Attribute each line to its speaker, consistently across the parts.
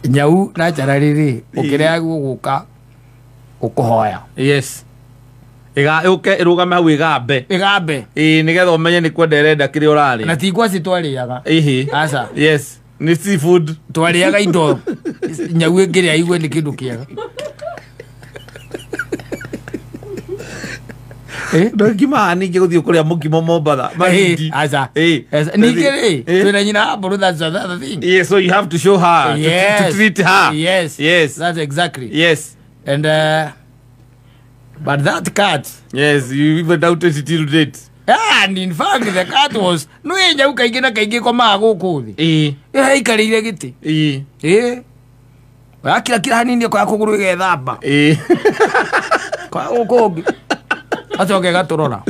Speaker 1: nyau na charariri ukirea guguka ukuhoya.
Speaker 2: Yes. Uke irugame hau igambe nigetha umenye ni kwenda irenda kiri urari
Speaker 1: na tigwa citwariaga
Speaker 2: asa. Yes, ni seafood
Speaker 1: twariaga indo nyau ngiria igwe ni kindu kiega.
Speaker 2: Ndogima ninge guthio kuria mukimo Mombatha
Speaker 1: asa ningere twina nyina brother that thing.
Speaker 2: Yes, so you have to show her, to treat her.
Speaker 1: Yes, that's exactly.
Speaker 2: Yes.
Speaker 1: And but that cat,
Speaker 2: yes, you even doubted it till date.
Speaker 1: And in fact the cat was no nyau kaingi na kaingi kwa magukuthi ikarire giti kila hanini kwa kuguru gethamba kwa gukungi atoke gaturora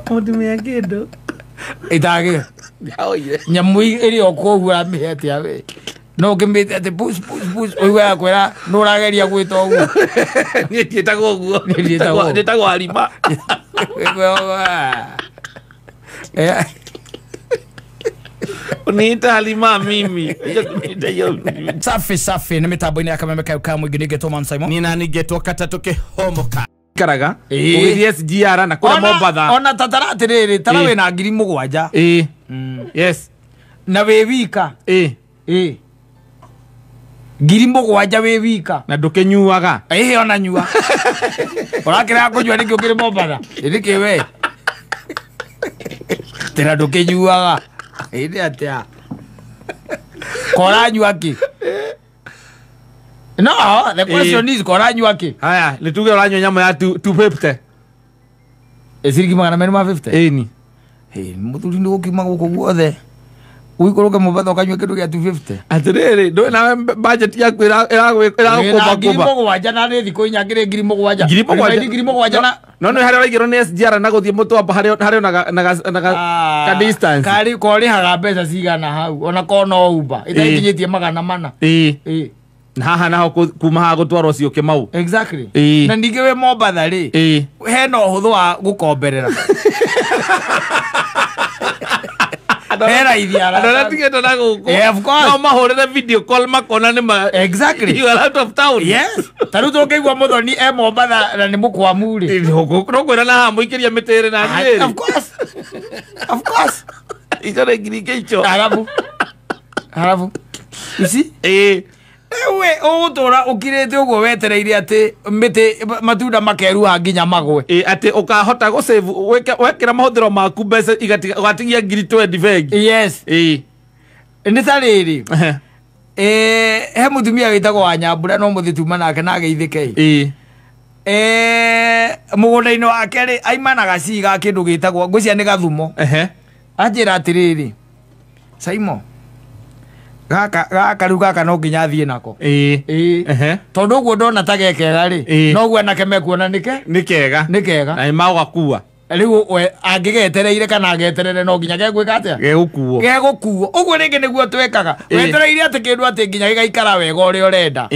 Speaker 2: Mutumia ya kido
Speaker 1: itage nyamu iri okogura mihete awe no ngimite ati push oiwe akwera no rageria gwita oguo
Speaker 2: ni tietago oguo ndetago alima Unita halima mimi.
Speaker 1: Safi na mitambo-ini ya Kameme ka mwingi nigetwo Man Simon.
Speaker 2: Nina nigetwo Katatuke Homoka. Karaga. Ugithie SGR na kura Mombatha.
Speaker 1: Ona tataratiriri tara wina ngiri mugwanja.
Speaker 2: Yes.
Speaker 1: Na we wika. Ngiri mugwanja we wika.
Speaker 2: Na ndukinyuaga.
Speaker 1: Ona nyua. Orakira kunyua niki ukiri Mombatha. Niki we. Tera ndukinyuaga. Ide atia. Kora nyuaki. No, the question is kora nyuaki.
Speaker 2: Haya, lituge oranyo nyama ya 250.
Speaker 1: Esiriki magana menu 50.
Speaker 2: Ni.
Speaker 1: Muthuri ndo kima guko guothe. Uikoroke Mombatha ukanywa kindu gia 250.
Speaker 2: Atiriri, ndo na budget yaku ira
Speaker 1: ngiri wanja na ni thiko inyangire ngiri mugwanja. Ngiri mugwanja na
Speaker 2: no hari waigiro ni SGR na guthie mutwamba hari na ka distance.
Speaker 1: Kari kori haga mbeca cigana hau ona kono uba itakinyitie magana mana.
Speaker 2: Na haha naho kuma ha gutwarwo cio Kimau.
Speaker 1: Exactly. Na ninge we Mombatha ri hena uhuthu wa gukomberera. Era idiara.
Speaker 2: Adora tigeta na guko.
Speaker 1: Of course.
Speaker 2: No mahorere video call makona ni ma.
Speaker 1: Exactly.
Speaker 2: You are out of town.
Speaker 1: Yes. Taru tokeigwa muthoni Mombatha na ni mukwamuri.
Speaker 2: No kwera na ha muikiria mitere na ndiri.
Speaker 1: Of course. Of course.
Speaker 2: Itore ngirikicho.
Speaker 1: Arabu. You see? Ewe utura ukirete ugo wetereire ati miti matunda makeru nginya magwe.
Speaker 2: Ati ukahota go save wekira mahuthiro maku mbeca igatigia ngiri 20 bengi.
Speaker 1: Yes. Ni tariri. He mutumia witagwo wa Nyambura no muthituma nake na geithike. Mugunda-ini wake ri aimanaga ciga kindu gitagwo ngwiciya ni gathumo. Anjira atiriri. Simon. Gaka ruga kana nginya thie nako. Tondu uguo ndona ta gekega ri no gwe nake mekuona nike kega na magakua riu we angigetereire kana ageterere no nginya gegwika atia gegukuo uguo ringi niguo twekaga wetereire ati kindu ati nginya gigaikara wega uri urenda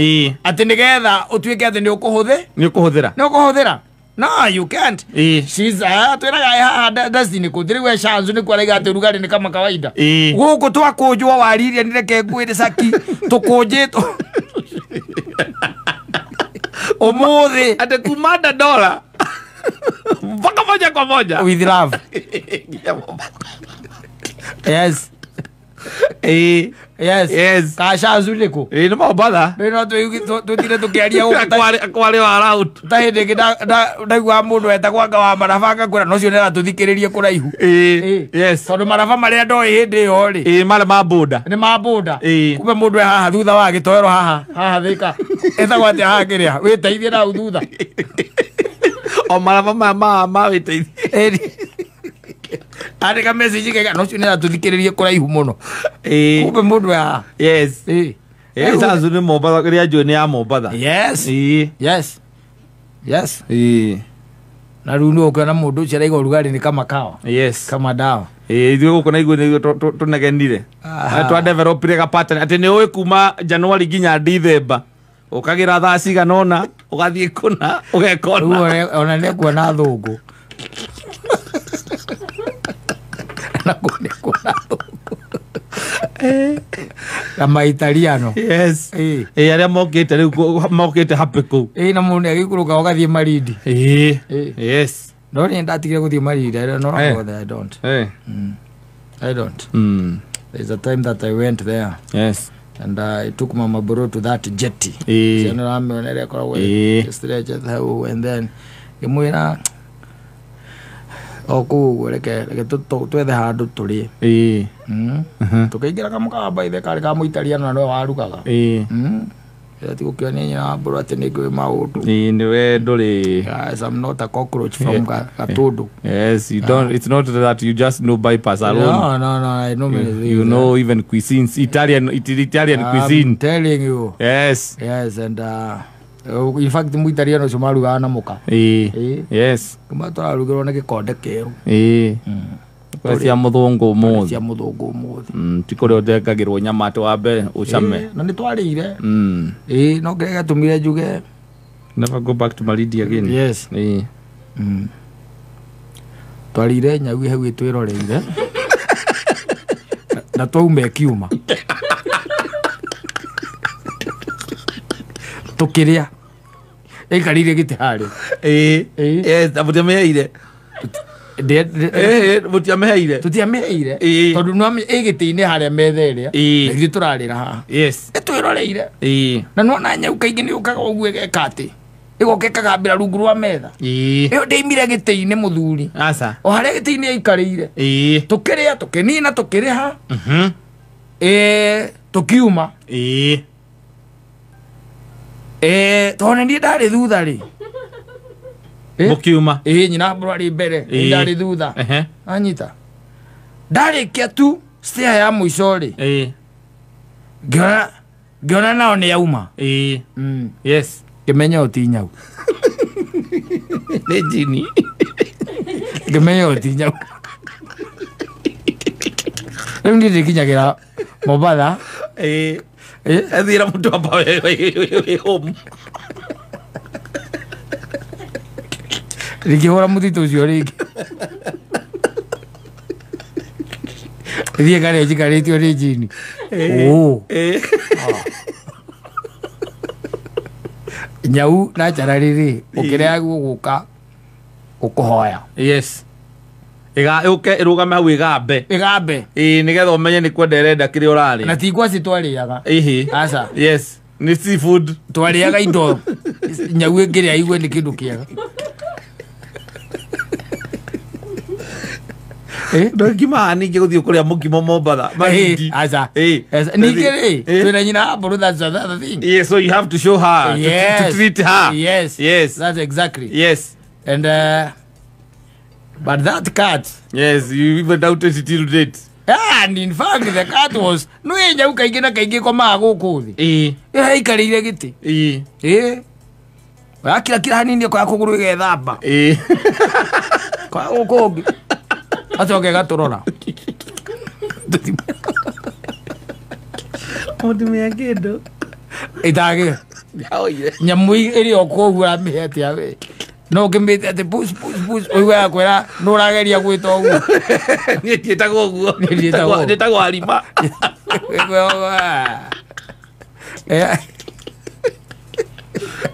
Speaker 1: ati nigetha utuike ati ni ukuhuthira. No, you can't. She's twiraga destiny kudiri we shanzu ni kwariga ati rugari ni kama kawaida. Guku twakujwa wariria ni reke ngwire saki tukujito. Omuthi
Speaker 2: ate kumanda dola. Mpaka moja kwa moja.
Speaker 1: With love. Yes. Yes. Kasha zuliko.
Speaker 2: Ni Mombatha.
Speaker 1: Nino tutire tukiaria huko
Speaker 2: akwari wa round.
Speaker 1: Tahinde ndagwa mundu etagwanga wa marafanga kura no cio nera tuthikiririe kuraihu. Yes. Tondu marafa maria ndoi hindi yo ri.
Speaker 2: Mara maboda.
Speaker 1: Ni maboda. Kumbe mundu haha thutha wa gitoero haha thika. Etagwa ati haha kiria witeithie na thutha.
Speaker 2: O marafa ma witeithie.
Speaker 1: Areka message kega no cio nera tuthikiririe kuraihu muno. Kumbe mundu haha.
Speaker 2: Yes. Sanzu ni Mombatha kiria njui ni ya Mombatha.
Speaker 1: Yes. Yes. Na riu no ukiona mundu ucio araiga urugari ni kama kawa.
Speaker 2: Yes.
Speaker 1: Kama dawa.
Speaker 2: Ithuĩ gũkũ na igũĩ nĩguo tũnegenire. Twa developire ka pattern atĩ nĩ ũĩ kuma January nginya December. Ũkagĩra thaa cigana ũna, ũgathiĩ kũna, ũgekona.
Speaker 1: Rĩu ona nĩekuona thũngũ. Na maitaliano.
Speaker 2: Yes. Aria mokete riu mokete happy ku.
Speaker 1: Na mundu agikuruka ugathie Marindi.
Speaker 2: Yes.
Speaker 1: No ni ndatigire guthie Marindi. I don't know about that. I don't. I don't. There's a time that I went there.
Speaker 2: Yes.
Speaker 1: And I took Mama Bro to that jetty. And then imwira oku reke twethe handu turi tukaingira kamukamba ithe kari ka muitaliano no warugaga ati gukionia nya Bro ati ni gwe maundu
Speaker 2: ni we nduri.
Speaker 1: Yes, I'm not a cockroach from Gatundu.
Speaker 2: Yes, you don't. It's not that you just know bypass alone.
Speaker 1: No, I know many things.
Speaker 2: You know even cuisines, Italian cuisine.
Speaker 1: I'm telling you.
Speaker 2: Yes,
Speaker 1: and in fact muitaliano somaruga na muka.
Speaker 2: Yes.
Speaker 1: Kuma twarugirwo na gikonde keru.
Speaker 2: Kwa cia muthungu mu.
Speaker 1: Cia muthungu mu.
Speaker 2: Tikore odekagirwo nyama to abe ucame.
Speaker 1: Na ni twarire. No ngega tumire njuge.
Speaker 2: Never go back to Marindi again.
Speaker 1: Yes. Twarire nyau hau itwiroreire. Na twaume kiuma. Tukiria. Ikarire gite hari.
Speaker 2: Yes, abutiameire. Mutiameire.
Speaker 1: Tutiameire. Tondu no igiti-ini haria methe iria. Ngi turarira ha.
Speaker 2: Yes.
Speaker 1: Itwiroreire. Na no na nyau kaingi ni ukaga ugue gekati. Igoke kagambira rungu rwa metha. Iyo ndeimire giti-ini muthuri.
Speaker 2: Asa.
Speaker 1: O haria giti-ini aikarire. Tukiria tukinina tukiriha. Tukiuma. Tone ndi ndari thutha ri.
Speaker 2: Mukiuma.
Speaker 1: Nyina Bro ari mbere. Ndari thutha. Anyita. Ndarikia tu stair ya muico ri. Ngiona nao ni yauma.
Speaker 2: Yes.
Speaker 1: Ngimenya uti nyau.
Speaker 2: Ni jini.
Speaker 1: Ngimenya uti nyau. Riu ndi ndikinyagira Mombasa.
Speaker 2: Athira mundu amba we home.
Speaker 1: Rikihora mutito ucio ringi. Thie kare njikaritio ri jini. Nyau na njara riri ukirea guka ukuhoya.
Speaker 2: Yes. Uke irugame hau igambe. Nigetha umenye ni kwenda irenda kiri urari.
Speaker 1: Na ti ngwaci twariaga. Asa.
Speaker 2: Yes. Ni seafood.
Speaker 1: Twariaga indo. Nyau ingiria igwe ni kindu kiega.
Speaker 2: Ndo ngima ningi guthio kuria mukimo Mombasa.
Speaker 1: Asa. Ningi twina nyina Bro, that's another thing.
Speaker 2: Yes, so you have to show her.
Speaker 1: Yes.
Speaker 2: To treat her.
Speaker 1: Yes. That's exactly.
Speaker 2: Yes.
Speaker 1: And but that cat.
Speaker 2: Yes, you even doubted it till date.
Speaker 1: And in fact the cat was no nyau kaingi na kaingi kwa maguku thi. Ikarire giti. Kila hanini kwa kuguru igethamba. Kwa gukungi. Atoke gaturora.
Speaker 2: Mutumia kindu.
Speaker 1: Itage. Nyamu iri okogura mihete awe. No ngimite ati push. Oiwe akwera no urageria gwita oguo.
Speaker 2: Ni tietaga oguo. Ndetagwo Halima.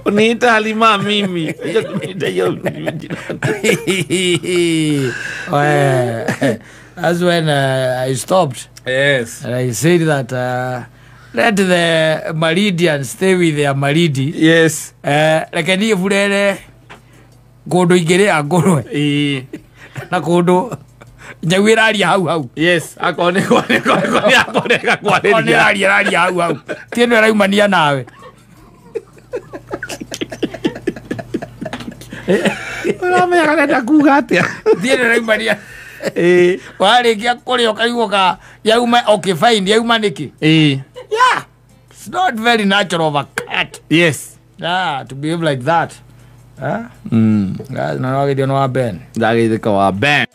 Speaker 2: Unita Halima mimi.
Speaker 1: That's when I stopped.
Speaker 2: Yes.
Speaker 1: And I said that let the Maridians stay with their Maridi.
Speaker 2: Yes.
Speaker 1: Lakini furere godo igere agorwe. Na godo nyawira ari hau.
Speaker 2: Yes. Akone kwa
Speaker 1: ari hau. Tieno raumania nawe.
Speaker 2: Urame akenda kuga atia.
Speaker 1: Tieno raumania. Warikia kuri okaiguka yauma okay fine yauma niki. Yeah. It's not very natural of a cat.
Speaker 2: Yes.
Speaker 1: To behave like that. Guys, no wage no Ben.
Speaker 2: Ndagithika wa Ben.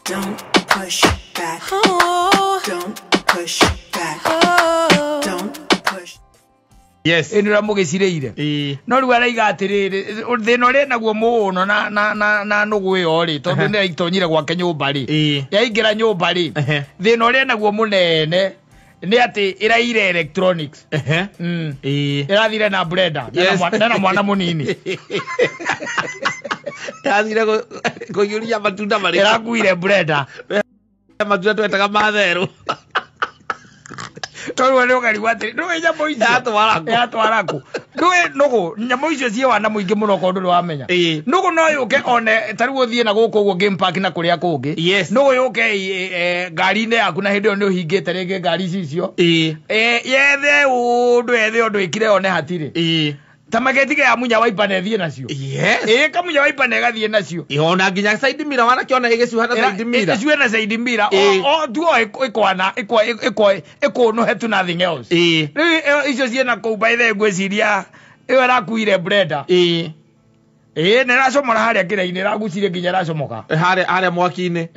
Speaker 3: Don't push back. Oh. Don't push back. Oh. Don't push.
Speaker 1: yes ino mugicireire no riu araiga atiriri thina ri naguo muno na nugu yo ri tondu ni itonyire gwake nyumba ri yaingira nyumba ri thina ri naguo munene ni ati iraire electronics irathire na blender na mwana munini
Speaker 2: yathire kuyuria matunda mari
Speaker 1: irakuire blender
Speaker 2: matunda twetaga matheru
Speaker 1: Toro leo gari wate no enya boici atwarako ndwe nugo nyamo icio cie wana muingi muno ko ndu wamenya nugo no yuke one tari guthie na guku guo game park na kuria kungi nugo yuke gari ne yaku na hindi ni uhingite rege gari icio yethe undu ethe undu ikire one hatire tamageti ya munya waipa ne thie nacio kamunya waipa ne gathie nacio
Speaker 2: ona nginya side mirror wana kiona igicuha na side mirror
Speaker 1: igicuha na side mirror tuo ikwana iko no hetu nothing else icio ciena ku by the gweciria iyo rakuire blender ne racomora haria kiraini ragucire nginya racomoka
Speaker 2: haria mwaki-ini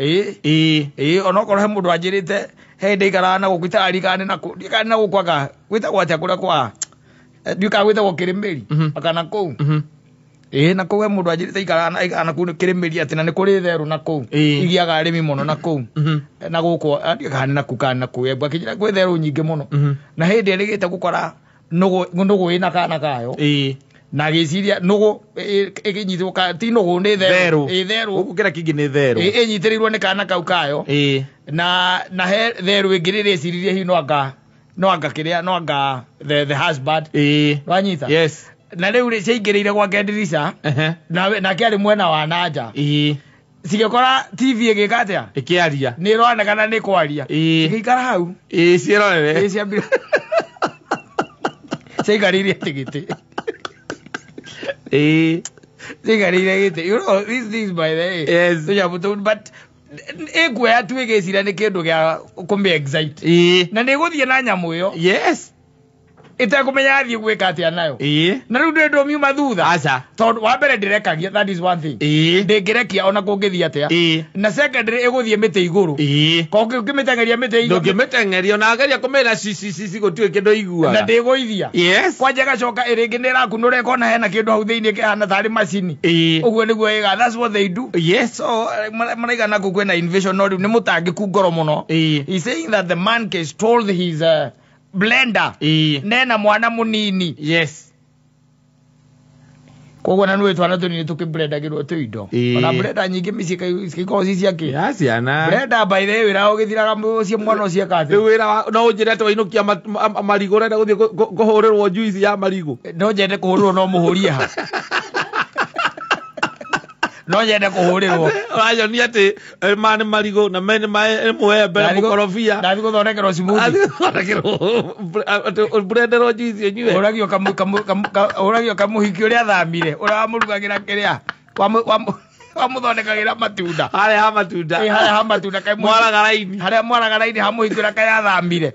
Speaker 1: ona korwo he mundu anjirite he ndeikara na gukwita arikane na gukwaga gwita gwatia kuria kwa duka wetha wo kirimeri akana ko na ko we mundu ajirite ikara ana ku kirimeri atina ni kuri theru na ko igiaga arimi muno na ko na guko kana na kukana na ku ebwa kijira kwe theru nyinge muno na hindi erigite gukora nugu ina kana kayo na giciria nugu iginyitwo ka ti nugu ni theru theru
Speaker 2: gukira kingi ni theru
Speaker 1: inyitirirwo ni kana kau kayo na he theru ingirire ciririe hi no anga kiria no anga the husband wanyita
Speaker 2: yes
Speaker 1: na riu ri ciingirire gwa kendirisa na kiari mwena wa nanja cigikora TV igika atia
Speaker 2: ikiaria
Speaker 1: ni rwana kana ni kwaria igikara hau
Speaker 2: cirorere
Speaker 1: ciambira cigarire tigiti cigarire giti you know these things by the way
Speaker 2: yes
Speaker 1: but egwe atwigecira ni kindu gia kumbe excite na ni guthie na nyamu yo
Speaker 2: yes
Speaker 1: itakumenya athie gwika atia nayo na riu ndendo miuma thutha
Speaker 2: acha
Speaker 1: tondu wa mbere ndirekagia that is one thing ndingirekia ona kungithia atia na secondary iguthie mite iguru ko ngimitengeria mite iguru
Speaker 2: ngimitengeria ona ageria kumira sisi gutue kindu igua
Speaker 1: na ndiguithia
Speaker 2: yes
Speaker 1: kwanja gacoka iringi nirakunura ikona hena kindu hau thiini kihana tari machini uguo niguo iga that's what they do
Speaker 2: yes
Speaker 1: so maraiga na kukwena invasion no ni mutangiku ngoro muno he saying that the man can stole his blender nena mwana munini
Speaker 2: yes
Speaker 1: kogo na nwe twana tunini tukiblender girwo tuindo ona blender nyingi micika ikozi ciake
Speaker 2: yaciana
Speaker 1: blender by the way ra ugithiraga mucie mwana ucie kati
Speaker 2: wira no unjire to inukia marigo renda guthie kuhurirwo juice ya marigo
Speaker 1: no njende kuhurirwo no muhurie ha no nyende kuhurirwo
Speaker 2: ayo ni ati man marigo na men mae muembe mukorofia
Speaker 1: ndathi guthondekero smoothie
Speaker 2: blender juice nyue
Speaker 1: uragio kamuhiki uria thamire uramurugagira kiria wamuthondekagira matunda
Speaker 2: haria ha matunda
Speaker 1: haria ha matunda kai
Speaker 2: mwaragaraini
Speaker 1: haria mwaragaraini hamuhikira kaya thamire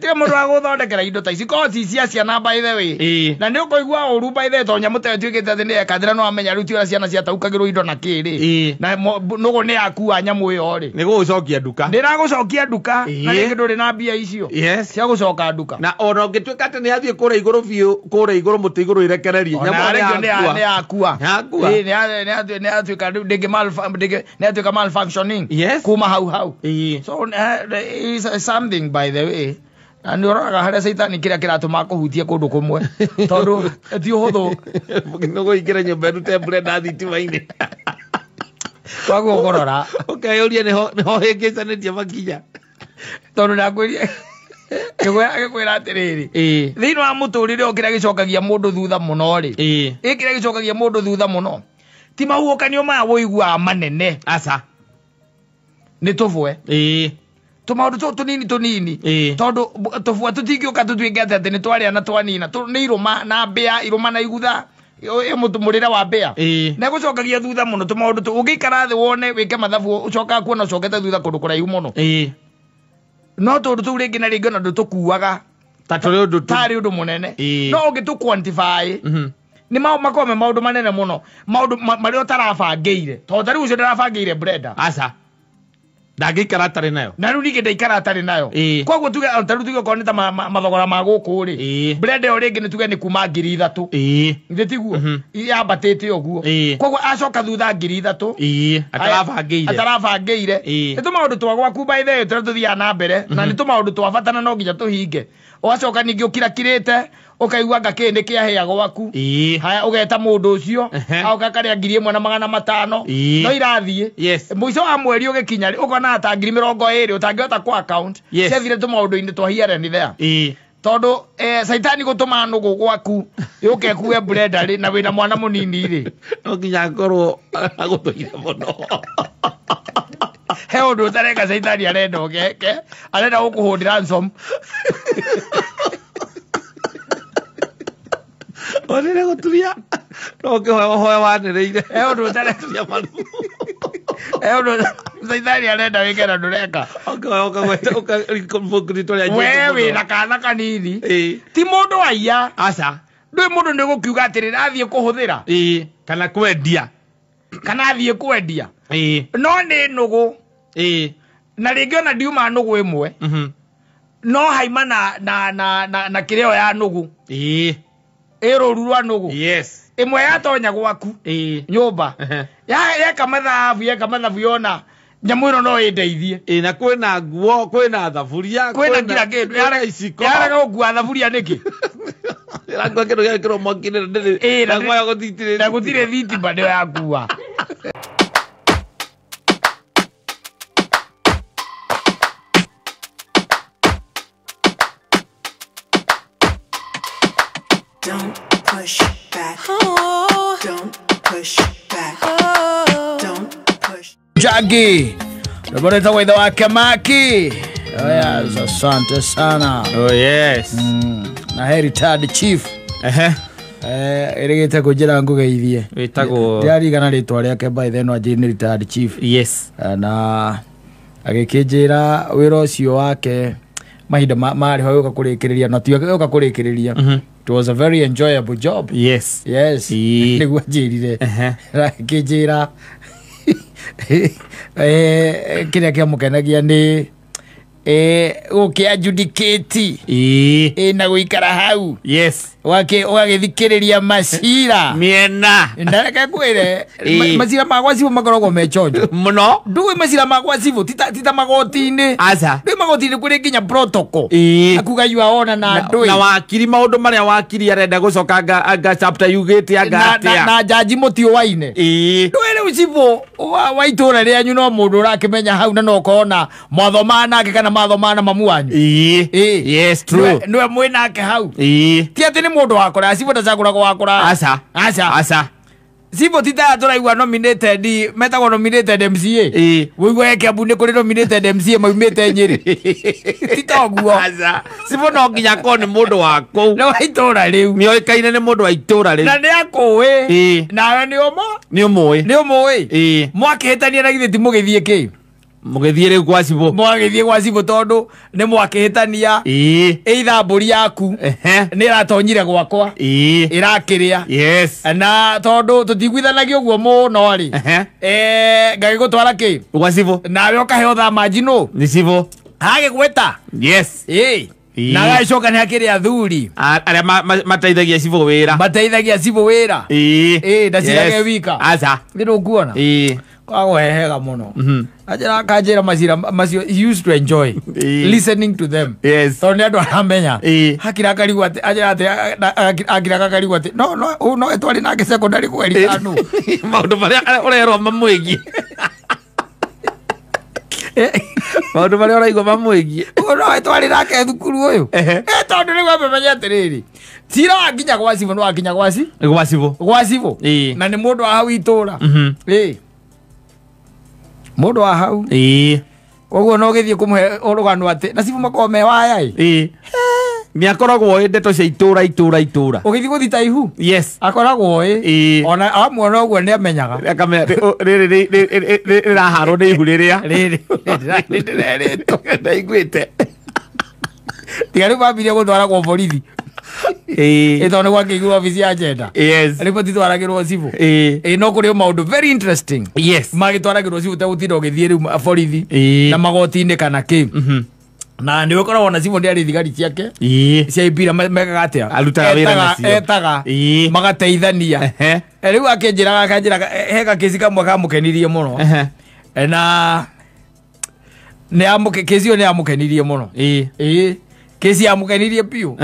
Speaker 1: tiga mundu wa guthondekera indo ta ici ko ti cia ciana by the way na ni ukoigua uru by the tonya mute tuikite athi ni ekathira no amenya ruti ora ciana cia taukagirwo indo na kiri na nugo ni akua nyamu iyo ri
Speaker 2: ni gucokia nduka
Speaker 1: ndiragucokia nduka na ringi nduri na mbia icio cia gucoka nduka
Speaker 2: na ona ngituika ati ni athie kura iguru biu kura iguru muti iguru irekererie
Speaker 1: nyamu ni akua ne atuika ne malfunctioning kuma hau so is something by the way and uraga haria saitani kiria kiratuma kuhutia kundu kumwe tondu ti uhuthu
Speaker 2: no guikira nyumba rute blender thitima-ini
Speaker 1: kwago gorora
Speaker 2: ukeyuria niho hingicanitie makinya
Speaker 1: tondu ndakwiria kikwira atiriri thiini wa muturire ukira gicokagia mundu thutha muno ri ikira gicokagia mundu thutha muno ti mahuokanio maya woigua manene
Speaker 2: aca
Speaker 1: ni tuvwe tumaundu tunini tondu tuvwa tutingiuka tutuingate ati ni twaria na twanina ni iruma na mbia iruma na igutha murira wa mbia na gucokagia thutha muno tumaundu ungikara thi wone wike mathabu ucoka kuona ucokete thutha kundu kuraihu muno no tondu tu ringi na ringi na ndutukuaga tari undu munene no ungitu quantify ni makome maundu manene muno maundu mari utarabangire to tari ucio ndarabangire blender
Speaker 2: aca ndangikara atari nayo
Speaker 1: na riu ninge ndaikara atari nayo koguo tuge taru tuge ko nita mathogora ma guku ri blend yo ringi ni tuge ni kuma 3,000 nditiguo yambatite oguo koguo acoka thutha 3,000 atarabangeire ni tumaundu twa gwaku by the way tuthia na mbere na ni tumaundu twa batana no nginya tuhinge oacoka ningi ukirakirite ukaigua ngakindi kia hea gwaku haya ugeta mundu ucio auka karia 1,500 no irathie muico wa mweri ugikinya ri ukona ta 20,000 utangihota kwa account cethire tumaundu ini twa hiare ni there tondu saitani gutuma nugu gwaku yuke kuwe blender ri na wina mwana munini ri
Speaker 2: no nginya ngorwo agutuire muno
Speaker 1: he undu utareka saitani arenda ogeke arenda gukuhundira ransom
Speaker 2: onire guturia no ke hoya wanireire
Speaker 1: he undu utareka
Speaker 2: manu
Speaker 1: he undu saitani arenda wikera ndureka wewe na kana kanini ti mundu aya
Speaker 2: aca
Speaker 1: ndui mundu ni gukiuga atiri rathie kuhuthira
Speaker 2: kana kwendia
Speaker 1: kana athie kwendia no ni nugu na ringi ona ndiuma nugu imwe no haima na kireo ya nugu ruru rwa nugu imwe yatonya gwaku nyumba ya kamathabu yona nyamwiro no indeithie
Speaker 2: na kwina nguo kwina thaburia
Speaker 1: kwina kila kindu yaraga gukua thaburia niki
Speaker 2: yaraga kindu gya kiro mwakine ndiri na ngoya guthitire
Speaker 1: na guthire thitima ndio yakua
Speaker 3: Don't push back. Oh. Don't push back. Oh. Don't push.
Speaker 1: Jagi. Naboreta wedo wake Maki. Oh yes, asante sana.
Speaker 2: Oh yes.
Speaker 1: Na heritage chief. Erigete kujira ngugeithie.
Speaker 2: Witago.
Speaker 1: Diari kana ritwa riake by then wa jini retired chief.
Speaker 2: Yes.
Speaker 1: Na agikijira wira ucio wake mahinda mari ho ukakurikiria na tuya ukakurikiria. It was a very enjoyable job.
Speaker 2: Yes.
Speaker 1: Yes. Niguo njirire. Kijira kiria kia mukenagia ni ukiadjudicate na guikara hau.
Speaker 2: Yes.
Speaker 1: Wagithikiriria macira
Speaker 2: miena
Speaker 1: ndareka kwire macira magwa cibo makoragwo mechojo
Speaker 2: muno
Speaker 1: nduwe macira magwa cibo tita magoti-ini
Speaker 2: aca
Speaker 1: ndi magoti-ini kuri nginya protocol akuga yuaona na ndui
Speaker 2: na wakiri maundu maria wakiri arenda gucoka anga chapter yugite anga atia
Speaker 1: na jaji mutio waine ndwere ucibo waitura ria nyu no mundu urakimenya hau na no kona mathoma nake kana mathoma na mamu wanyu
Speaker 2: yes true
Speaker 1: ndwe mwinake hau ti ati mundu wakora sibo ndacagura gwakora
Speaker 2: aca
Speaker 1: sibo tita turaigua nominated metagwo nominated MCA wigwo yake abune kuri nominated MCA maumite Nyeri titoguo
Speaker 2: aca sibo no nginya ko ni mundu wako
Speaker 1: no waitora riu
Speaker 2: mioikaine ni mundu waitora riu
Speaker 1: na ni akuwi nawe ni umui mwakihitania na githiti mugithie ki
Speaker 2: mugithie riu kwa sibo
Speaker 1: mwagithie kwa sibo tondu ni mwakihitania either mburi yaku ni ratonyire gwakwa irakiria
Speaker 2: yes
Speaker 1: na tondu tutigwithanagio guo muno ri ngagigutwara ki
Speaker 2: kwa sibo
Speaker 1: nawe ukaheo thama njino
Speaker 2: ni sibo
Speaker 1: agigweta
Speaker 2: yes
Speaker 1: na gacoka ni akiria thuri
Speaker 2: aria mateithagia sibo wira
Speaker 1: ndacirage wika
Speaker 2: aca
Speaker 1: ndio kuona kwagwehega muno ajira kajira macio he used to enjoy listening to them tondu andu aramenya hakira karigwa akira karigwa no etwari nake secondary kweli tanu
Speaker 2: maundu maria urerwo mamwigi maundu maria uraigwa mamwigi
Speaker 1: no etwari nake thukuru uyu tondu ni gwamenya atiriri tira wakinya gwa cibo no wakinya gwa cibo na ni mundu wa hau itura mundu wa hau koguo no githie kumuhe urugano ati na cibo makome waya
Speaker 2: ni akoragwo ndeto cia itura
Speaker 1: ugithie guthita ihu
Speaker 2: yes
Speaker 1: akoragwo ona amwona uguo ni amenyaga
Speaker 2: riraharwo ni ihu riria
Speaker 1: ndaiguite tiga riu bambirie gutwaragwo borithi ito ni gwakĩigua ofici ya Jeda riboti twaragĩrwo cibu no kũrĩ maũndũ very interesting magĩtwaragĩrwo cibu tegũtinda ũgĩthiĩ rĩu borithi na magoti-inĩ kana kĩ na nĩ ũkoragwo na cibu ndĩarĩ thigari ciake cia ibira mekaga atĩa etaga magateithania rĩu akĩnjĩraga he gakĩci kamwe kamũkenirie mũno na kĩci ĩyo nĩ yamũkenirie mũno kesi ya mukenirie piu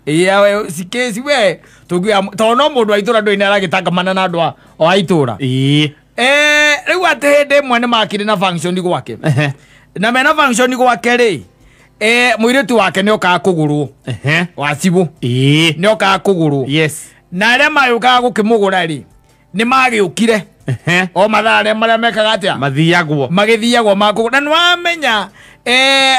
Speaker 1: ya si kesi we to no mundu aitura ndo ina aragitangamana na andu o aitura riu atehende mwene makire na function gwake na mena function gwake ri muiritu wake ni oka kugurwo wacibu ni oka kugurwo na aria mayuka gukimugura ri ni magiukire o mathare maria mekaga atia magithiagwo makugura na nwamenya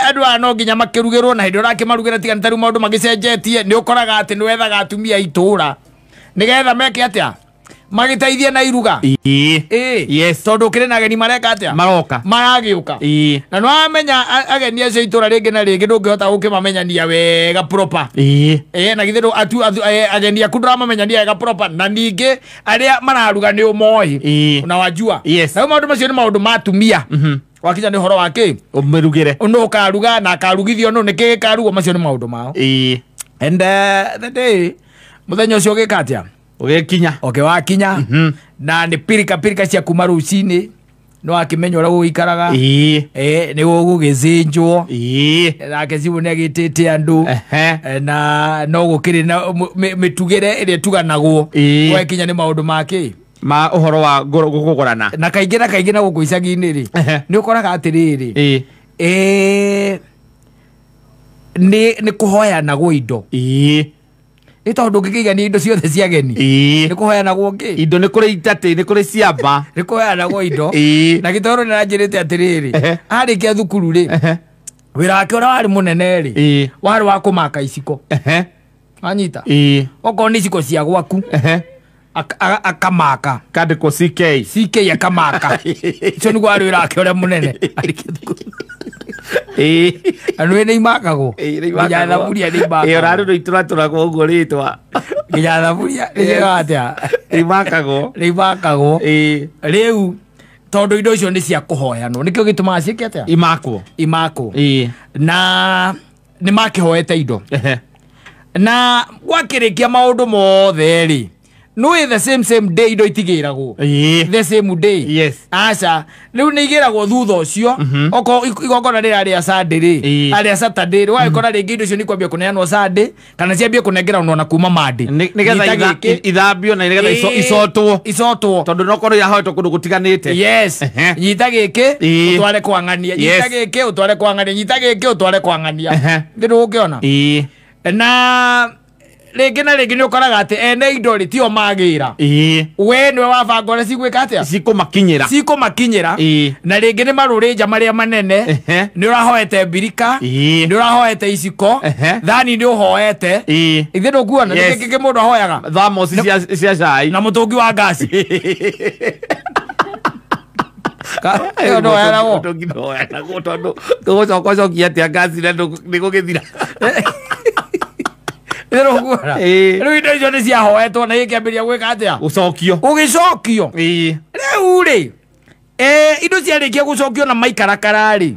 Speaker 1: andu ano nginya makirugirwo na hindi urakimarugira tiga ntaru maundu magicenjetie ni ukoraga ati ni wethaga atumia itura nigetha meke atia magiteithie na iruga tondu kire na ageni mareka atia maragiuka na no amenya ageni acio itura ringi na ringi ndungihota gukimamenyania wega proper na githero ageni aku ndramamenyania wega proper na ningi aria mararuga ni umoi na wajua na maundu macio ni maundu matumia wakinya ni horo wake umirugire no karuga na karugithio no ni kikarugo macio ni maundu mao and the day muthenya ucio gikatia ugikinya wakinya na ni pirika cia kuma rucini no akimenya ura guikaraga ni gugizinjwo nake cibu ni agitite andu na no gukiri na mitugire ire tuganagwo wakinya ni maundu make ma uhoro wa gukugurana na kaingi na gukuicagi-ini ri ni ukoraga atiriri ni kuhoya na indo ito ndungikiga ni indo ciothe cia geni ni kuhoya na ngi indo ni kuri itati ni kuri ciamba ni kuhoya na indo na gitoro ni ranjirite atiriri arikia thukuru ri wira wake ora wari munene ri wari wa kumaka iciko anyita oko ni iciko cia gwaku akamaka kandiko CK akamaka icio niguo ari wira wake ora munene anu ni imakago ya thaburia ni imakago ora ndo ituraturagwo uguo ritwa ya thaburia ni atia imakago riu tondu indo icio ni cia kuhoyanwo nikio gitumaga ciike atia imako na ni makihoete indo na gwakirikia maundu mothe ri no the same day indo itigiragwo the same day aca riu ni igiragwo thutha ucio oko igongona rira ria Sunday ri aria Saturday ri waikora ringi indo icio ni kwambia kuneanwo Sunday kana ciambia kunengerwo na kuma Monday nigetha ithambio na nigetha icotwo tondu no korwo yahoetwo kundu gutiganite nyita giki utware kwangania nyita giki utware kwangania nyita giki utware kwangania ndio ungiona na ringi na ringi ni ukoraga ati ene indo ri tio magira we niwe wabanga ria cigwika atia cikumakinyira na ringi ni marurinja maria manene ni urahoete birika ni urahoete iciko thani ni uhoete ithe ndukuona niki mundu ahoyaga thamos cia cai na mutungi wa ngasi no era wo tondu gucokia atia ngasi ni gugithira riu indo icio ni ciahoetwo na ikiambiria gwika atia ugicokio riu ri indo ciarikia gucokio na maikarakara ri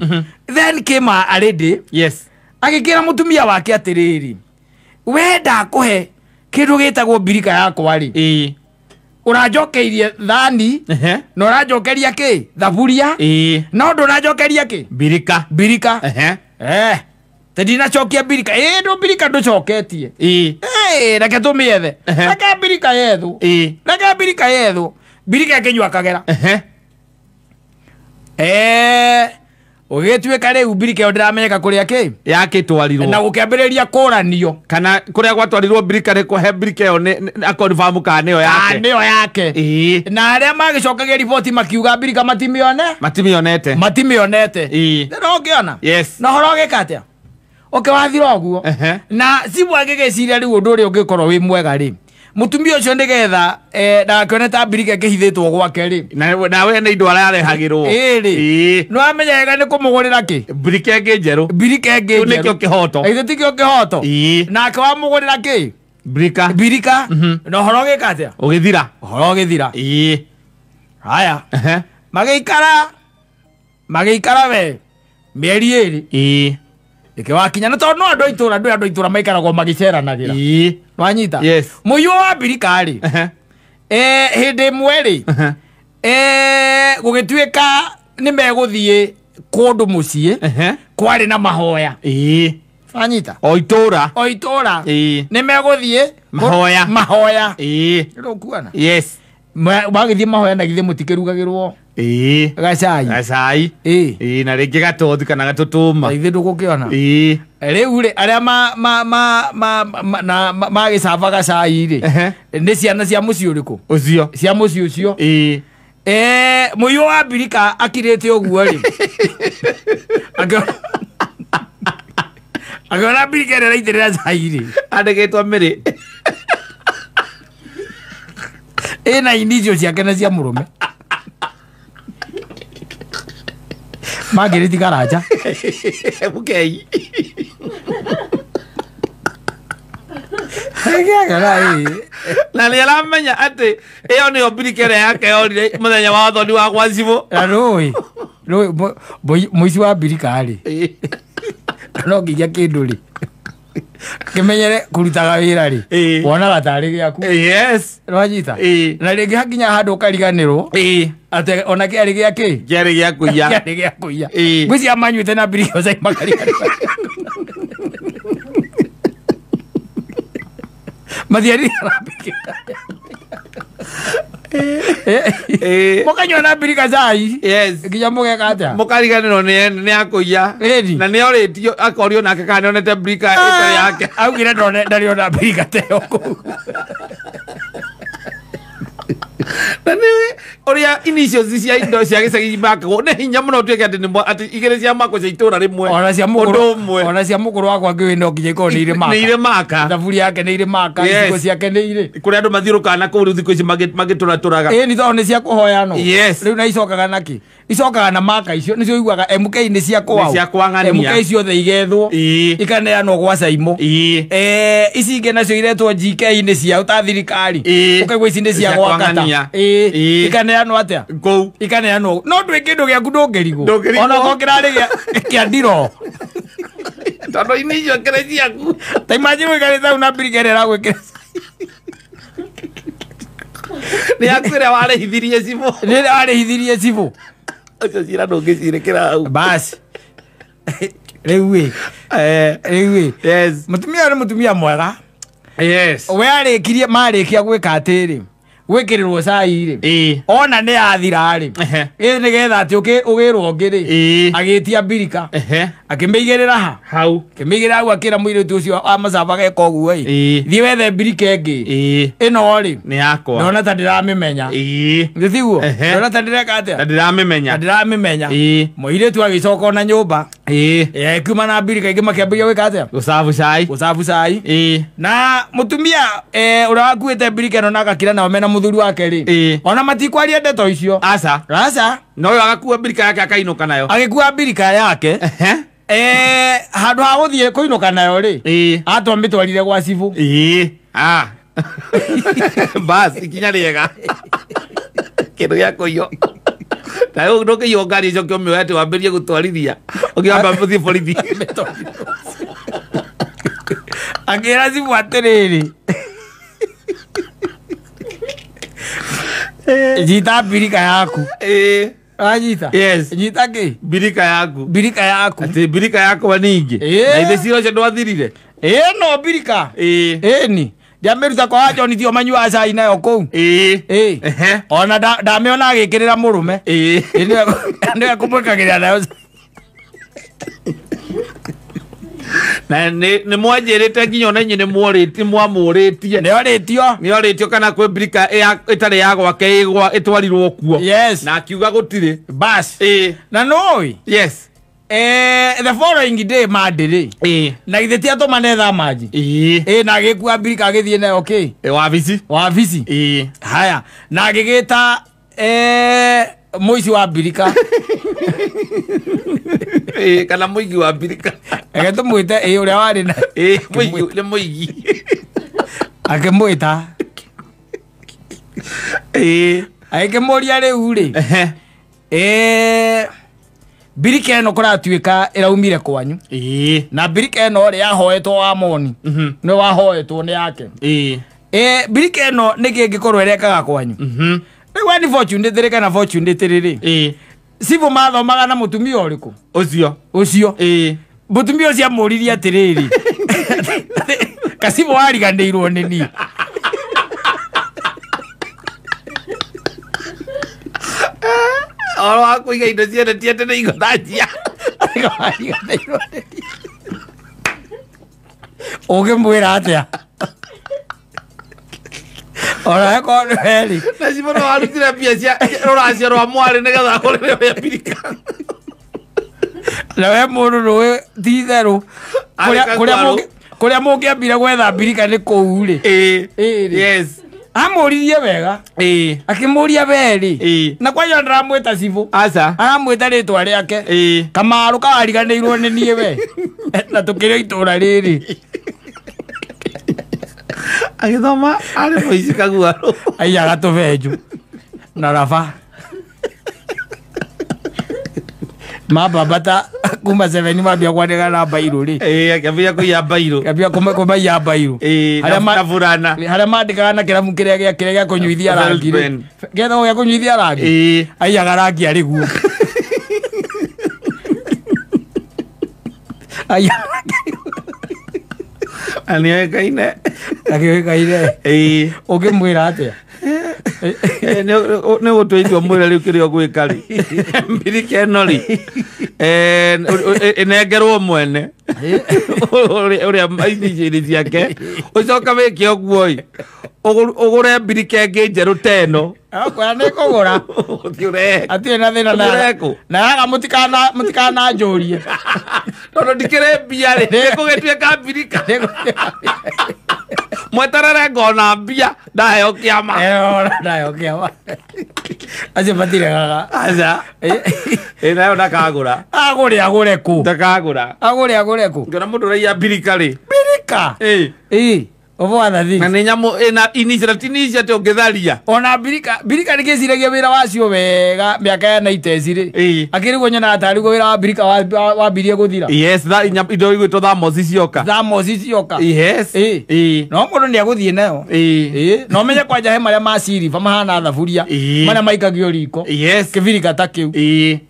Speaker 1: then came a lady agikira mutumia wake atiriri we ndakuhe kindu gitagwo birika yakwa ri urajokeirie thani na urajokeria ki thaburia no ndurajokeria ki birika tedina chokia birika ndo birika ndo choketie reke tumiethe reke birika yethu birika kenywa kagera ugitwika riu birika yo ndiramenyeka kuria ki yakitwarirwo na gukiambiriria kuranio kana kuria gwatwarirwo birika riko he birika yo a confirm ka niyo yake na aria magicokagia report makiuga birika matimionete ndio ngiona na horo gikatia wathira oguo na cibu agigeciria riu undu uri ungikorwo wi mwega ri mutumia ucio ndigetha ndakioneta birika kihithitwo gwake ri nawe ni indo ararehagirwo no amenyega ni kumugurira ki birika ngi njeru nikio kihoto nake wamugurira ki
Speaker 2: Birika.
Speaker 1: Birika. No horoge katia.
Speaker 2: Ugithira.
Speaker 1: Horoge thira. Haya. Magĩikara we mĩeri ĩrĩ. Ikiwakinya na tondu andu itura maikaragwo magiceranagira. Nwanyita.
Speaker 2: Yes.
Speaker 1: Muyu wa Birika ri. Hindi imwe ri. Gugituika ni meguthie kundu mucie. Kwari na mahoya. Nwanyita.
Speaker 2: O itura.
Speaker 1: Ni meguthie mahoya. Rukuana.
Speaker 2: Yes.
Speaker 1: Magithie mahoya na githie mutikirugagirwo. Gacai.
Speaker 2: Na ringi gatothi kana gatutuma.
Speaker 1: Ithe ndugukiona. Riu ri aria magicaba gacai ri. Ni ciana cia muci uriku.
Speaker 2: Ucio.
Speaker 1: Cia muci ucio. Muyu wa Birika akirite uguo ri. Agora Birika ri itirira cai ri.
Speaker 2: Andegitwo miri.
Speaker 1: Na inicio ciake na cia murume. Magiriti garaja.
Speaker 2: Mukei. Na ni aramenya ati iyo ni Birika yake yorire muthenya wa thoni wa gwacibo.
Speaker 1: Roi muici wa Birika ri. No nginya kindu ri. Kimenyere kurutaga wira ri. Wona gatari giaku.
Speaker 2: Yes.
Speaker 1: Rwanyita. Na ringi hakinya handu kariganirwo. Ate ona kiari giake.
Speaker 2: Kiari giakuya.
Speaker 1: Kiari giakuya. Gwisi amanyuite na Birika zai makariganirwo. Mathiari arapikira. Mukanyo na Birika zai.
Speaker 2: Yes.
Speaker 1: Kinya mugeka atia.
Speaker 2: Mukariganirwo ni akuya. Na ni oritio akorio nake kana onete Birika ita yake.
Speaker 1: Augire ndari ona Birika teo ku.
Speaker 2: Na ni oria initials cia indo cia gicagi makagwo ne hinya muno tuike ati igere cia mako cia itura rimwe.
Speaker 1: Ona cia mukuru wakwa ngiwe no nginya iko ni ire maka.
Speaker 2: Ni ire maka.
Speaker 1: Thaburi yake ni ire maka. Icigo ciake ni ire.
Speaker 2: Kuri andu mathiuruka na kuri thiko ici magitura turaga.
Speaker 1: Ni to ni cia kuhoya no.
Speaker 2: Yes.
Speaker 1: Riu na icokaga naki. Icokaga na maka icio nicio iguaga MK ni cia kwao.
Speaker 2: Ni cia kwangania.
Speaker 1: MK icio the igethwo. Ikaneanwo gwa Saimo. Ici inge nacio iretwo GK ni cia uta thirikari. Ukaigwa ici ni cia gwakata. Ikaneanwo atia.
Speaker 2: Kou.
Speaker 1: Ikaneanwo. No ndwi kindu giaku ndungirigwo. Ona kokirari kia ndiro.
Speaker 2: Tondu inicio kire ciaku.
Speaker 1: Ta imagine wikarite una Birika ira gwikira.
Speaker 2: Ni akwira warehithirie cibo.
Speaker 1: Ni warehithirie cibo.
Speaker 2: Acio cira ndungicirekera hau.
Speaker 1: Basi. Riu yes. Mutumia ni mutumia mwega.
Speaker 2: Yes.
Speaker 1: We arikirie marikia gwika atiri. Gwikirirwo cai ri. Ona ni athira ri. Ni getha ati ugirwo ngiri. Agitia Birika. Akimiigirira ha. Hau. Akimiigirira hau akira muiritu ucio amacaba geka uguo i. Thie wethe Birika ingi. Ino ri.
Speaker 2: Ni yakwa.
Speaker 1: Ndona ta ndiramimenya. Ndithiguo. Ndona ta ndireka atia. Ndiramimenya. Muiritu agicoka na nyumba. Kuma na Birika ingi makiambia gwika atia. Gucabu cai. Na mutumia uria wakuite Birika no nakakira nao mena muthuri wake ri. Ona matikwaria ndeto icio. Aca. No yo agakua Birika yake akainuka nayo. Agikua Birika yake. Handu ha guthie kuinuka nayo ri. Atwamitwarire gwa cibu.
Speaker 2: Bas ikinya riega. Kindu gia kuyo. Tayo ndoke yo ngari icio kiumio ati wambirie gutwarithia. Ukiamba muthie borithi. Agira cibu atiriri. Jita Birika yaku. Ajita. Yes. Jita ki? Birika yaku. Ati Birika yako waningi. Na ithe ciro cia ndwathirire.
Speaker 1: No Birika. Ni. Ndiamiruta kwa ajo ni thio manyua cai nayo kou. Ona ndamiona agikirira murume. Ndio akumbukagira nayo. Na
Speaker 2: ni mwanjirite nginya ona nyine mwamuritie. Ni oritio kana kwe Birika itari ya gwake igwa itwarirwo kuo.
Speaker 1: Yes.
Speaker 2: Na akiuga gutire.
Speaker 1: Bas. Na noi.
Speaker 2: Yes.
Speaker 1: The following day madiri. Na githeti atomane tha maji. Na agikua Birika agithie nayo okay. Wabici. Haya. Na agigita muici wa Birika.
Speaker 2: Kana muigi wa Birika.
Speaker 1: Ege tumwite uria wari na
Speaker 2: muigi.
Speaker 1: akimwita akimũria rĩu rĩ birika ĩno kũratuĩka ĩraumire kwanyu na birika ĩno rĩ yahoetwo wa moni nĩ wahoetwo nĩ yake birika ĩno nĩkĩ ĩngĩkorwo ĩrekaga kwanyu rĩu ani fortunate rĩ kana fortunate rĩ sivo mathomaga na mũtumia ũrĩkũ ũcio mũtumia ũcio amũririe atĩrĩrĩ kasibo wariganĩirwo nĩ niĩ
Speaker 2: oro akuiga indo ciene tiete nĩ igũthanjia
Speaker 1: ũngĩmwĩra atĩa ora ko heri
Speaker 2: na sibo no arutire mbia cia rũracio rwa mwarĩ nĩgetha kũrĩre ya birika
Speaker 1: na we mũndũ rũĩ ti therũ kũrĩa mũngĩambire gwetha birika nĩ kũu rĩ
Speaker 2: yes
Speaker 1: amũririe wega akĩmũria werĩ na kwanja ndaramwĩta Sibo aramwĩta rĩtwa rĩake Kamarũ kawariganĩirwo nĩ niĩ we na tũkĩrĩ itũra rĩrĩ
Speaker 2: agĩthoma arĩ mũici kaguarũ
Speaker 1: aiyaga tũbenjũ na raba mababata kuma 7 mambia kwandĩka na mbairũ rĩ
Speaker 2: akĩambia kũiya mbairũ
Speaker 1: kũmaiya mbairũ harĩa mandĩkaga na kĩrabu kĩrĩa gĩa kũnyuithia rangi rĩ getha gĩa kũnyuithia rangi aiyaga rangi arĩ guo
Speaker 2: anĩoĩkaine
Speaker 1: ũngĩmwĩra atĩa
Speaker 2: nĩ gũtũitua mwĩre rĩu kĩrĩa ũgwĩka rĩ mbirika ĩno rĩ ĩnengerwo mwene ũrĩa injiri ciake ũcoka wĩke ũguo ĩ ũgũre mbirika ĩngĩ njerũ ta ĩno
Speaker 1: kwaya nĩ kũgũra atirĩ na thĩna na yaga mũtikananjũrie
Speaker 2: tondũ ndikĩrĩ mbia rĩ nĩkũgĩtuĩka mbirika mweterere ngona mbia ndaheo kĩama
Speaker 1: acio matiregaga
Speaker 2: nayo ndakagũra
Speaker 1: agũre kũ
Speaker 2: ndakagũra
Speaker 1: agũre kũ
Speaker 2: ngĩona mũndũ ũraiya mbirika rĩ
Speaker 1: birika ũbwathathi
Speaker 2: na nĩ nyamũ ĩna initiative atĩ ũngĩtharia
Speaker 1: ona birika nĩkĩciragia wĩra wacio wega mĩaka ya 90s rĩ akĩrĩguo nyona atarigwo wĩra wa birika wambirie gũthira
Speaker 2: indo igwĩtwo thamos cioka
Speaker 1: yes no mũndũ nĩ agũthiĩ nayo no menye kwanja he marĩa maciriba mahana thaburia marĩa maikagio riko kĩbirika ta kĩu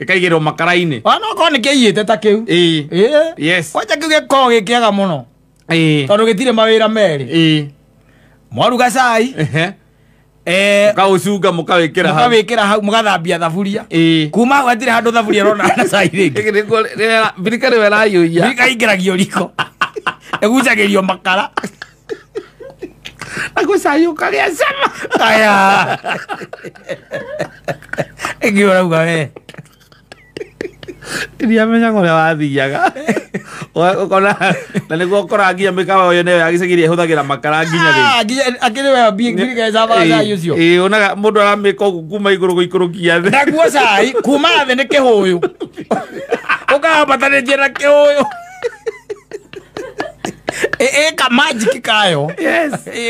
Speaker 2: gĩkaigĩrwo makara-inĩ
Speaker 1: onokorwo nĩ kĩiyĩte ta kĩu kwanja kĩu gĩkoragwo gĩkĩaga mũno tondũ gĩtirĩ mawĩra merĩ mwaruga cai
Speaker 2: mũkaũcunga mũkawĩkĩra
Speaker 1: hau mũgathambia thaburia kuma hau hatirĩ handũ thaburia rona na cai rĩngĩ
Speaker 2: birika nĩwe ĩrayũia
Speaker 1: birika ingĩragio riko ĩgucagĩrio makara
Speaker 2: na gũcai ũkagĩa cama
Speaker 1: aya ĩngĩ ũrauga we
Speaker 2: ndiamenyaga ũrĩa wathiaga ũkona na nĩguo ũkora nginya mĩkawa ĩyo nĩyo ya gĩcagi ĩhũthagĩra makara nginya rĩu
Speaker 1: akĩrĩ we birika ĩcabaga cai ũcio
Speaker 2: onaga mũndũ aramĩka ũguo kuma igũrũ gũikũrũkia thĩ
Speaker 1: naguo cai kuma thĩ nĩ kĩhũyũ ũkaambatanĩtie na kĩhũyũ ĩka magic kayo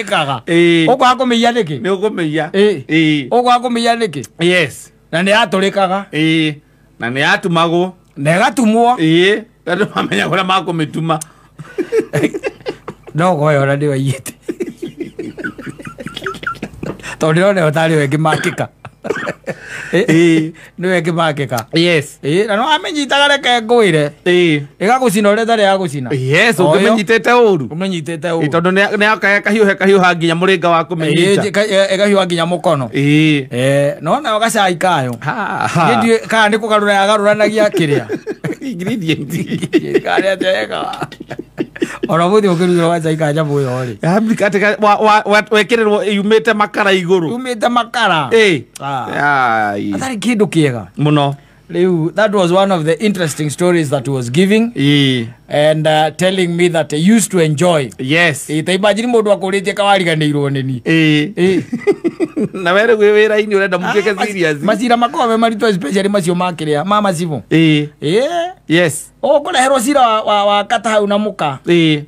Speaker 1: ĩkaga ũkwaga kũmĩiya nĩkĩ
Speaker 2: nĩ ũkũmĩiya
Speaker 1: ũkwaga kũmĩiya nĩkĩ na nĩ yatũrĩkaga
Speaker 2: na nĩ yatumagwo
Speaker 1: na ĩgatumwo
Speaker 2: andũ mamenya ũrĩa makũmĩtuma
Speaker 1: no goyo ona nĩ waiyĩte tondũ ndĩrona ũtarĩ we ngĩmakĩka nĩwe ngĩmakĩka na no amenyitaga reke ngwĩre ĩgagũcina ũrĩa tarĩ ya gũcina
Speaker 2: ũngĩmenyitĩte ũru tondũ nĩ akahiũha nginya mũrĩnga wa kũmenyita
Speaker 1: ĩgahiũha nginya mũkono no nayo gacai kayo kana nĩ kũgarũra yagarũranagia kĩrĩa karĩa ateka ona mũthĩ ũkĩrugĩrwo gacai ka nyamũ ĩyo rĩ
Speaker 2: wekĩrĩrwo yumĩte makara igũrũ
Speaker 1: yumĩte makara atarĩ kĩndũ kĩega
Speaker 2: mũno
Speaker 1: Liu, that was one of the interesting stories that he was giving and telling me that he used to enjoy.
Speaker 2: Yes.
Speaker 1: Taimagine mundu akuritie kawariganirwo nini.
Speaker 2: Na were gwe wera ini urenda mukeke serious.
Speaker 1: Masira makome marito especially macio makiria mama sivo.
Speaker 2: Yes.
Speaker 1: Okona hero sira wa kata hau na muka.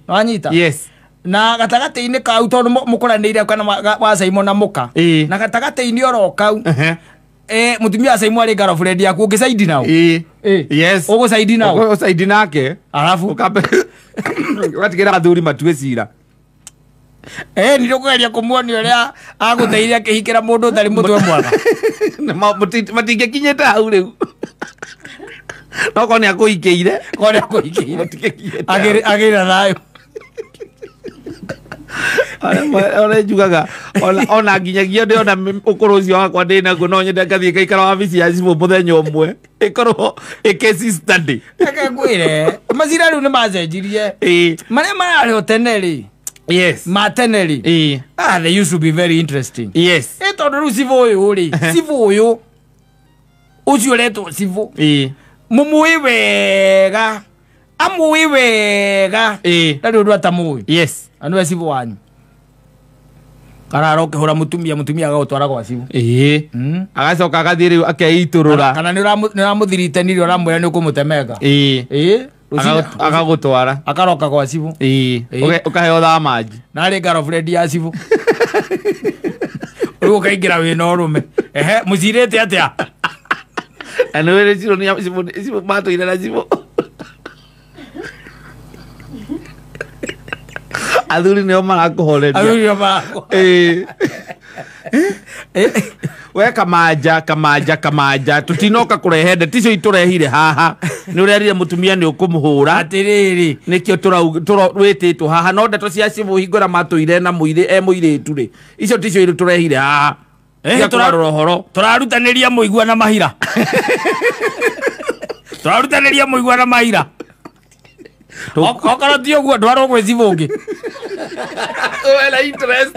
Speaker 2: No
Speaker 1: anyita.
Speaker 2: Yes.
Speaker 1: na gatagate-inĩ kau tondũ mũkũranĩire kana wa Simon na mũka na gatagate-inĩ oro kau mutumia wa Simon arĩ girlfriend yaku ũngĩcaidi nao
Speaker 2: yes
Speaker 1: ũgũcaidi nao
Speaker 2: ũgũcaidi nake
Speaker 1: arabu
Speaker 2: ũgatigĩra athuri matue cira
Speaker 1: nĩ ũkũgeria kũmuonia ũrĩa agũteithia akĩhikĩra mũndũ ũtarĩ mũtwe mwega
Speaker 2: matingĩkinyĩte hau rĩu no korwo nĩ akũhikĩire
Speaker 1: agĩra thayũ
Speaker 2: ona njugaga ona nginyagia ndĩona ũkũrũ ũcio wakwa ndĩ naguo no nyende ngathiĩ ngaikara wabici ya cibũ mũthenya ũmwe ĩkorwo ĩ-case study
Speaker 1: reke ngwĩre macira rĩu nĩ macenjirie marĩa mararĩ o tene rĩ
Speaker 2: yes
Speaker 1: ma tene rĩ they used to be very interesting
Speaker 2: yes
Speaker 1: tondũ rĩu cibũ ũyũ rĩ cibũ ũyũ ũcio ũretwo cibũ mũmũĩ wega amũĩ wega ndarĩ ũndũ atamũĩ
Speaker 2: yes
Speaker 1: anĩwe cibũ wanyu kana ũkĩhũra mũtumia agagũtwara gwa cibũ
Speaker 2: agacoka agathiĩ rĩu akeitũrũra
Speaker 1: kana nĩ ũramũthiritenire ũramwĩra nĩ ũkũmũtemenga
Speaker 2: agagũtwara
Speaker 1: akaroka gwa cibũ
Speaker 2: ũkaheo thamanji
Speaker 1: narĩ girlfriend ya cibũ rĩu ũkaingĩra wĩna ũrũme mũcirĩte atĩa
Speaker 2: anĩwĩrĩ cibũ matũire na cibũ athuri nĩo marakũhoreria we kamanja tutinoka kũrehe ndeto icio itũrehire haha nĩ ũrerire mũtumia nĩ ũkũmũhũra
Speaker 1: atĩrĩrĩ
Speaker 2: nĩkĩo wĩtĩtwo haha no ndeto cia cibũ hingũra matũire na mũirĩtu rĩ icio ticio tũrehire haha tũrarora ũhoro
Speaker 1: tũrarutanĩria mũigua na mahira okorwo ti ũguo ndwarwo gwĩ cibũ ũngĩ
Speaker 2: wena interest